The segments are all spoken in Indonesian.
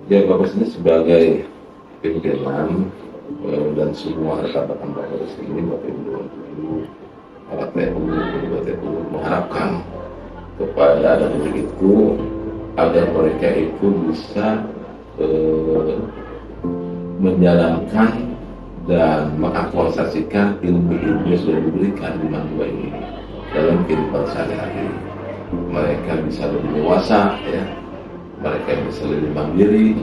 Ya Bapak sendiri sebagai pimpinan dan semua rekan-rekan Bapak di sini, Bapak Ibu Guru, para TU, TU mengharapkan kepada anak-anak itu agar mereka itu bisa menjalankan dan mengaktualisasikan ilmu-ilmu yang sudah diberikan di Mandua ini dalam kehidupan sehari-hari. Mereka bisa lebih dewasa, ya, mereka bisa lebih mandiri,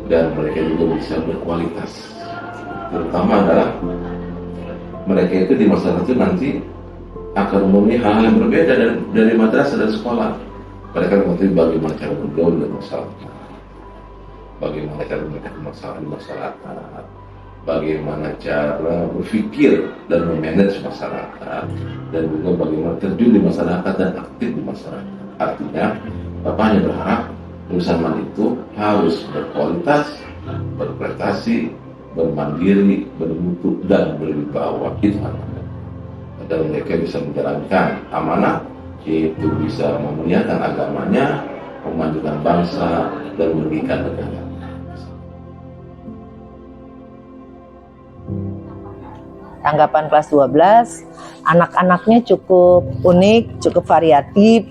dan mereka juga bisa berkualitas. Terutama adalah mereka itu di masyarakat itu nanti akan memenuhi hal yang berbeda dari madrasah dan sekolah. Mereka mengerti bagaimana cara bergaul dengan masyarakat, bagaimana cara mereka masalah di masyarakat, bagaimana cara berpikir dan memanage masyarakat, dan juga bagaimana terjun di masyarakat dan aktif di masyarakat. Artinya, Bapak hanya berharap lulusan itu harus berkualitas, berprestasi, bermandiri, bermutu, dan berwibawa. Itu harapannya. Dan mereka bisa menjalankan amanah, yaitu bisa memuliakan agamanya, memajukan bangsa, dan merugikan negara. Tanggapan kelas 12, anak-anaknya cukup unik, cukup variatif,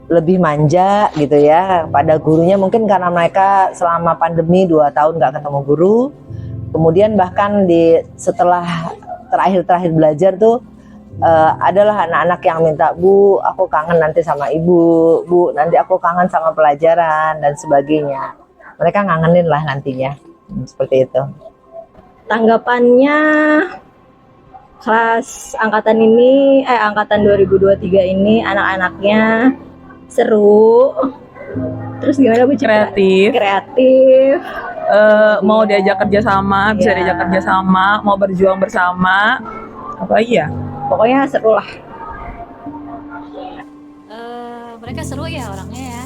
lebih manja gitu ya. Pada gurunya mungkin karena mereka selama pandemi 2 tahun nggak ketemu guru. Kemudian bahkan setelah terakhir belajar tuh adalah anak-anak yang minta, Bu, aku kangen nanti sama ibu, Bu, nanti aku kangen sama pelajaran dan sebagainya. Mereka ngangenin lah nantinya, seperti itu. Tanggapannya, kelas angkatan 2023 ini anak-anaknya seru, terus gimana Bu? Kreatif, mau diajak kerja sama, bisa diajak kerja sama, mau berjuang bersama, apa iya? Pokoknya seru lah. Mereka seru ya orangnya ya,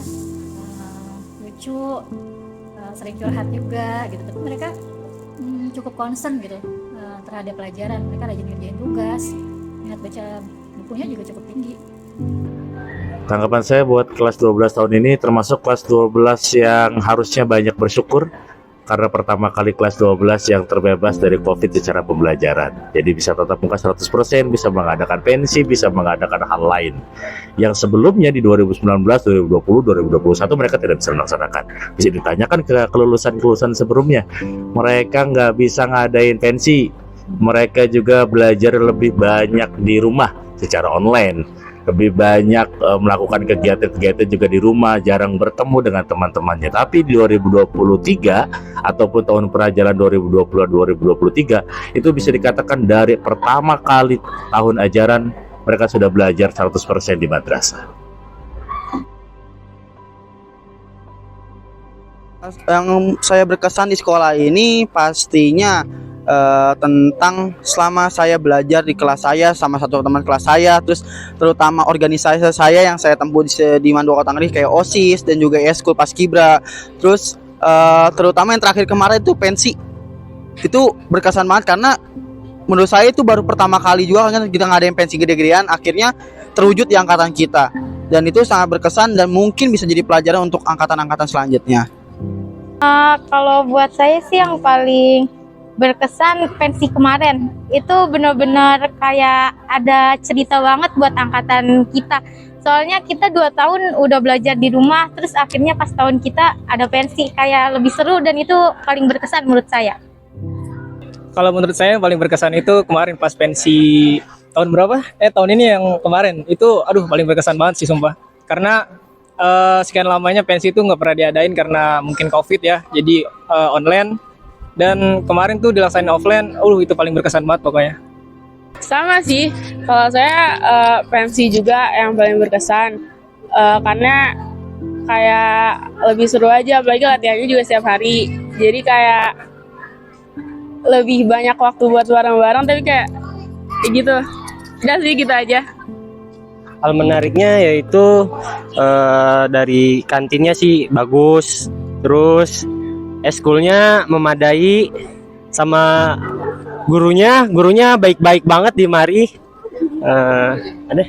lucu, sering curhat juga gitu. Tapi mereka cukup concern gitu terhadap pelajaran. Mereka rajin ngerjain tugas, minat baca bukunya juga cukup tinggi. Tanggapan saya buat kelas 12 tahun ini termasuk kelas 12 yang harusnya banyak bersyukur karena pertama kali kelas 12 yang terbebas dari COVID secara pembelajaran. Jadi bisa tatap muka 100%, bisa mengadakan pensi, bisa mengadakan hal lain. Yang sebelumnya di 2019, 2020, 2021 mereka tidak bisa melaksanakan. Bisa ditanyakan ke kelulusan sebelumnya. Mereka nggak bisa ngadain pensi. Mereka juga belajar lebih banyak di rumah secara online. Lebih banyak melakukan kegiatan-kegiatan juga di rumah, jarang bertemu dengan teman-temannya. Tapi di 2023 ataupun tahun perajalan 2020-2023 itu bisa dikatakan dari pertama kali tahun ajaran mereka sudah belajar 100% di madrasah. Yang saya berkesan di sekolah ini pastinya tentang selama saya belajar di kelas saya sama satu teman kelas saya, terus terutama organisasi saya yang saya tempuh di Mandua Kota Ngerih kayak OSIS dan juga Eskul Paskibra. Terus terutama yang terakhir kemarin itu pensi, itu berkesan banget karena menurut saya itu baru pertama kali juga kan kita ngadain pensi gede-gedean, akhirnya terwujud di angkatan kita, dan itu sangat berkesan dan mungkin bisa jadi pelajaran untuk angkatan-angkatan selanjutnya. Kalau buat saya sih yang paling berkesan pensi kemarin itu benar-benar kayak ada cerita banget buat angkatan kita. Soalnya kita 2 tahun udah belajar di rumah, terus akhirnya pas tahun kita ada pensi, kayak lebih seru dan itu paling berkesan menurut saya. Kalau menurut saya yang paling berkesan itu kemarin pas pensi tahun berapa? Tahun ini yang kemarin itu, paling berkesan banget sih sumpah. Karena sekian lamanya pensi itu nggak pernah diadain karena mungkin COVID ya, jadi online. Dan kemarin tuh dilaksanain offline, itu paling berkesan banget pokoknya. Sama sih, kalau saya pensi juga yang paling berkesan, karena kayak lebih seru aja, apalagi latihannya juga setiap hari. Jadi kayak lebih banyak waktu buat bareng-bareng, tapi kayak gitu. Udah sih gitu aja. Hal menariknya yaitu dari kantinnya sih bagus, terus eskulnya memadai, sama gurunya baik-baik banget di mari. Ada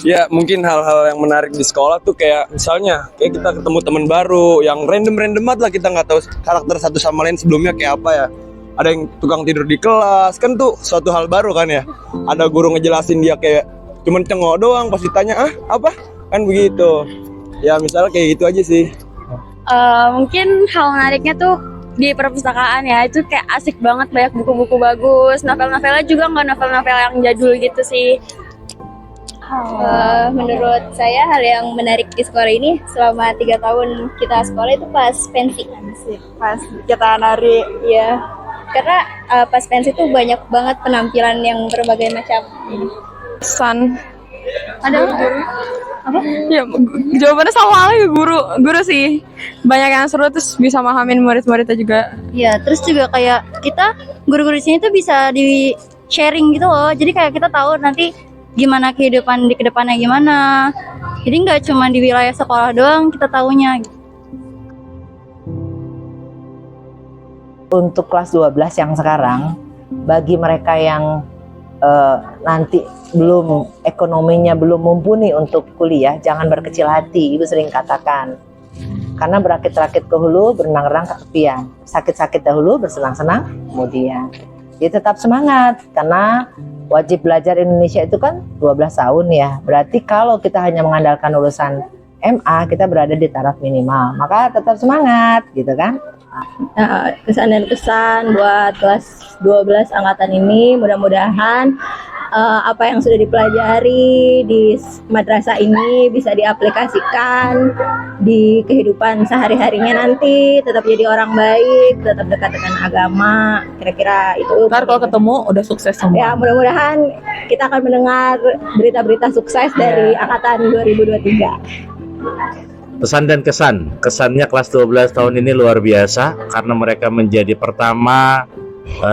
Ya mungkin hal-hal yang menarik di sekolah tuh kayak misalnya kayak kita ketemu teman baru yang random banget lah, kita nggak tahu karakter satu sama lain sebelumnya kayak apa ya. Ada yang tukang tidur di kelas, kan tuh suatu hal baru kan ya. Ada guru ngejelasin dia kayak cuman cengok doang, pas ditanya apa kan begitu. Ya misalnya kayak gitu aja sih. Mungkin hal menariknya tuh di perpustakaan ya, itu kayak asik banget, banyak buku-buku bagus, novel-novelnya juga nggak novel-novel yang jadul gitu sih. Menurut saya hal yang menarik di sekolah ini selama 3 tahun kita sekolah itu pas pensi. Pas kita nari, ya. Karena pas pensi itu banyak banget penampilan yang berbagai macam. Pesan. Ada apa? Ya, jawabannya sama lagi, guru sih. Banyak yang seru, terus bisa mahamin murid-muridnya juga. Ya, terus juga kayak kita guru-guru di sini tuh bisa di sharing gitu loh. Jadi kayak kita tahu nanti gimana kehidupan di kedepannya gimana. Jadi nggak cuma di wilayah sekolah doang kita tahunya. Untuk kelas 12 yang sekarang, bagi mereka yang nanti ekonominya belum mumpuni untuk kuliah, jangan berkecil hati. Ibu sering katakan, karena berakit-rakit ke hulu, berenang-renang ke tepian. Sakit-sakit dahulu, bersenang-senang kemudian. Jadi tetap semangat, karena wajib belajar Indonesia itu kan 12 tahun ya. Berarti kalau kita hanya mengandalkan lulusan MA, kita berada di taraf minimal. Maka tetap semangat, gitu kan? Kesan dan pesan buat kelas 12 angkatan ini, mudah-mudahan apa yang sudah dipelajari di madrasah ini bisa diaplikasikan di kehidupan sehari-harinya nanti, tetap jadi orang baik, tetap dekat dengan agama. Kira-kira itu. Ntar kalau ketemu udah sukses semua. Ya, mudah-mudahan kita akan mendengar berita-berita sukses dari angkatan 2023. Pesan dan kesannya kelas 12 tahun ini luar biasa karena mereka menjadi pertama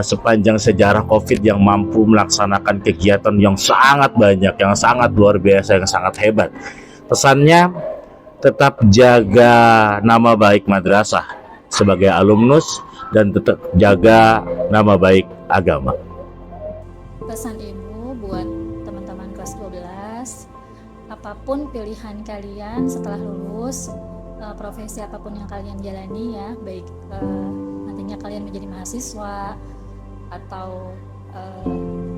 sepanjang sejarah COVID yang mampu melaksanakan kegiatan yang sangat banyak, yang sangat luar biasa, yang sangat hebat. Pesannya, tetap jaga nama baik madrasah sebagai alumnus dan tetap jaga nama baik agama. Pesan ibu buat teman-teman kelas 12, apapun pilihan kalian setelah lulus, profesi apapun yang kalian jalani ya, baik nantinya kalian menjadi mahasiswa atau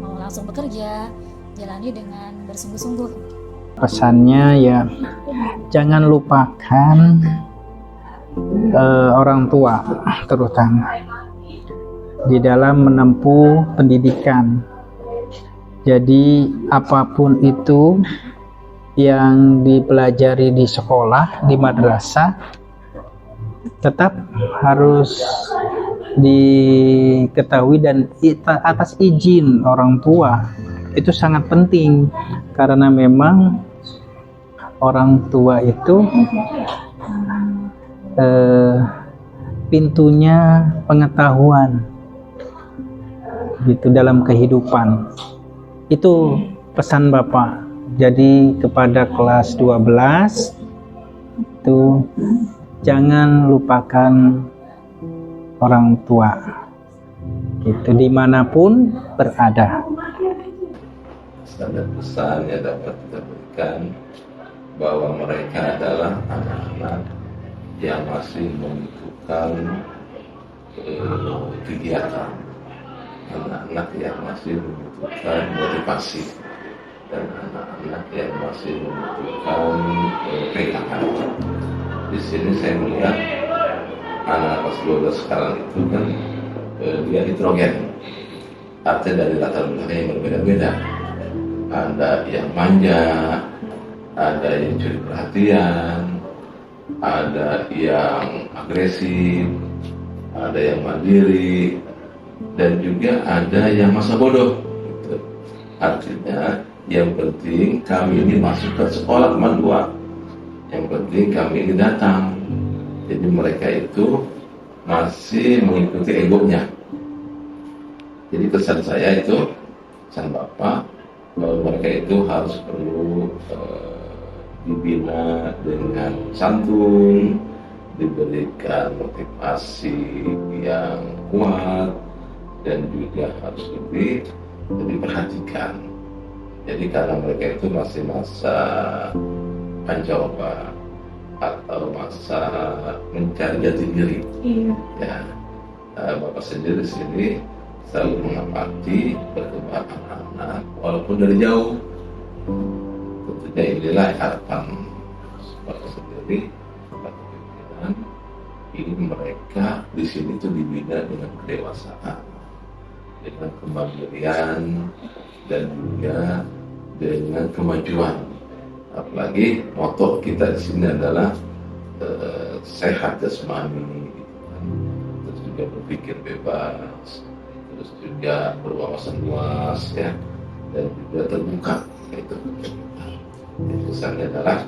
mau langsung bekerja, jalani dengan bersungguh-sungguh. Pesannya ya, jangan lupakan orang tua terutama di dalam menempuh pendidikan. Jadi apapun itu yang dipelajari di sekolah, di madrasah, tetap harus diketahui dan atas izin orang tua. Itu sangat penting karena memang orang tua itu pintunya pengetahuan gitu dalam kehidupan. Itu pesan Bapak. Jadi kepada kelas 12 itu jangan lupakan orang tua gitu dimanapun berada. Pesan yang dapat kita berikan bahwa mereka adalah anak-anak yang masih membutuhkan kegiatan, anak-anak yang masih membutuhkan motivasi, dan anak-anak yang masih membutuhkan pegangan. Di sini saya melihat anak kelas 12 sekarang itu kan dia heterogen, artinya dari latar belakang yang berbeda-beda. Ada yang manja, ada yang curi perhatian, ada yang agresif, ada yang mandiri, dan juga ada yang masa bodoh. Artinya yang penting kami ini masuk ke sekolah kemandua, yang penting kami ini datang. Jadi mereka itu masih mengikuti egonya. Jadi pesan saya itu, pesan Bapak, bahwa mereka itu harus perlu dibina dengan santun, diberikan motivasi yang kuat, dan juga harus lebih diperhatikan. Jadi karena mereka itu masih masa pancoba atau masa mencari jati diri. Ya, Bapak sendiri di sini selalu mengamati perkembangan anak walaupun dari jauh. Tentunya inilah harapan Bapak sendiri, Bapak pimpinan, ini mereka di sini tuh dibina dengan kedewasaan, dengan kemandirian, dan juga dengan kemajuan. Apalagi moto kita di sini adalah sehat jasmani, terus juga berpikir bebas, terus juga berwawasan luas, ya, dan juga terbuka. Itu pesannya adalah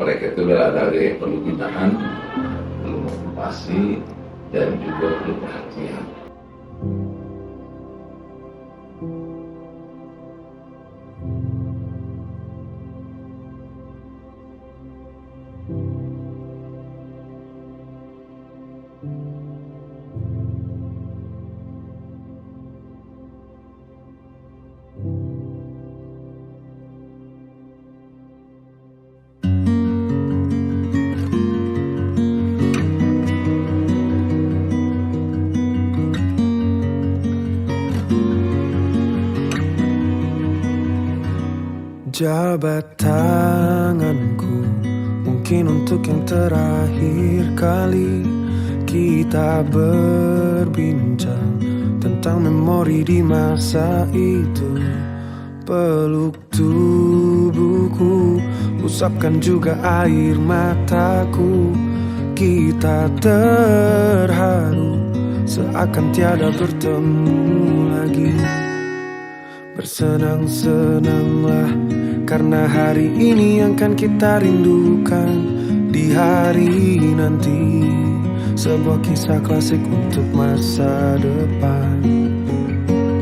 mereka itu berada di perlu binaan, perlu motivasi, dan juga perlu perhatian. Jabat tanganku, mungkin untuk yang terakhir kali kita berbincang tentang memori di masa itu. Peluk tubuhku, usapkan juga air mataku. Kita terharu, seakan tiada bertemu lagi. Bersenang-senanglah, karena hari ini yang akan kita rindukan di hari nanti. Sebuah kisah klasik untuk masa depan.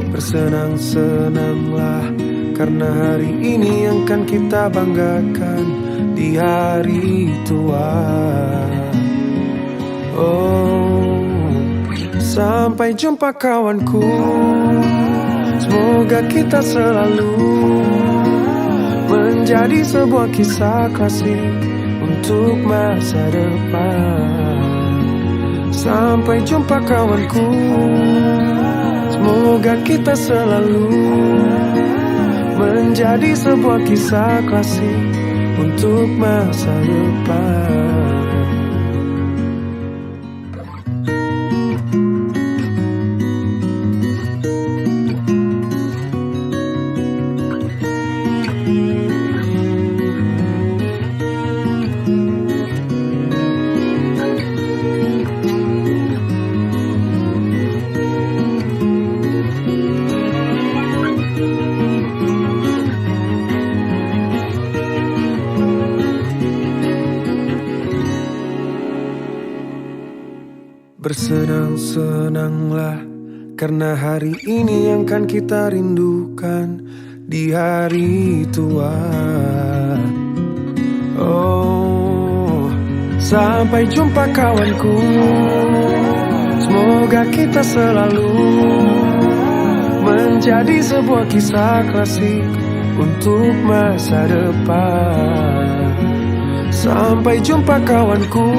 Bersenang-senanglah, karena hari ini yang akan kita banggakan di hari tua. Oh, sampai jumpa kawanku. Semoga kita selalu menjadi sebuah kisah klasik untuk masa depan. Sampai jumpa kawanku. Semoga kita selalu menjadi sebuah kisah klasik untuk masa depan. Bersenang-senanglah, karena hari ini yang akan kita rindukan di hari tua. Oh, sampai jumpa kawanku. Semoga kita selalu menjadi sebuah kisah klasik untuk masa depan. Sampai jumpa kawanku.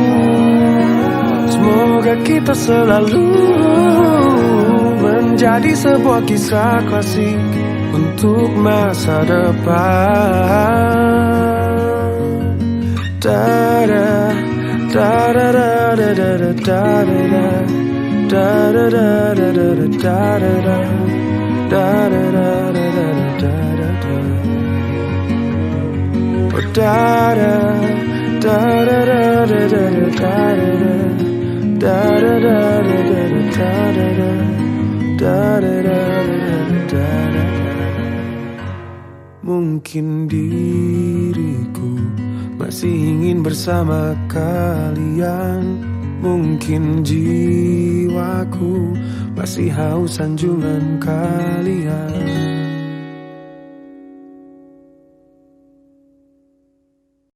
Semoga kita selalu menjadi sebuah kisah klasik untuk masa depan. Da-da, da-da-da-da-da-da, da-da-da, da-da-da-da-da-da, da-da-da, da-da-da-da-da-da, oh, da-da, da-da-da-da-da-da-da. Mungkin diriku masih ingin bersama kalian. Mungkin jiwaku masih haus sanjungan kalian.